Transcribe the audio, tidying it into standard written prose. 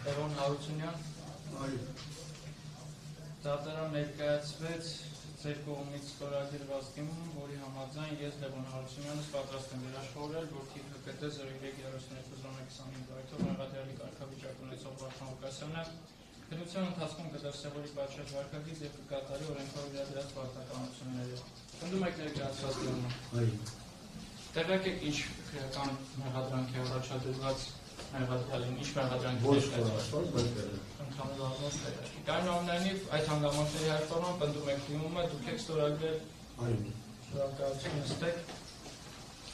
Տերոն Հարությունյան, դատարան ներկայացվեց ձեր կողմից ստորագրված դիմում, որի համաձայն ես Լևոն Հարությունյանս պատրաստ եմ վերաշխավորել, որ թիվ ՀԿՏ 0332-0125 բարեթով մեղադրյալի կարգավիճակ ունեցող Վարդան Ղուկասյանը քննության ընթացքում կդրսևորի պատշաճ վարքագիծ և կկատարի օրենքով իրադրած պարտականությունները։ Պնդում եք ներկայացված դիմումը։ Տեղյակ եք ինչ քրեական մեղադրանք է առաջադրված մեղադրյալին, ինչ մեղադրանք է Այնուամենայնիվ այդ հանգամանքների հաշվառման պնդում եք դիմումը, դուք եք ստորագրել շնորհակալություն նստեք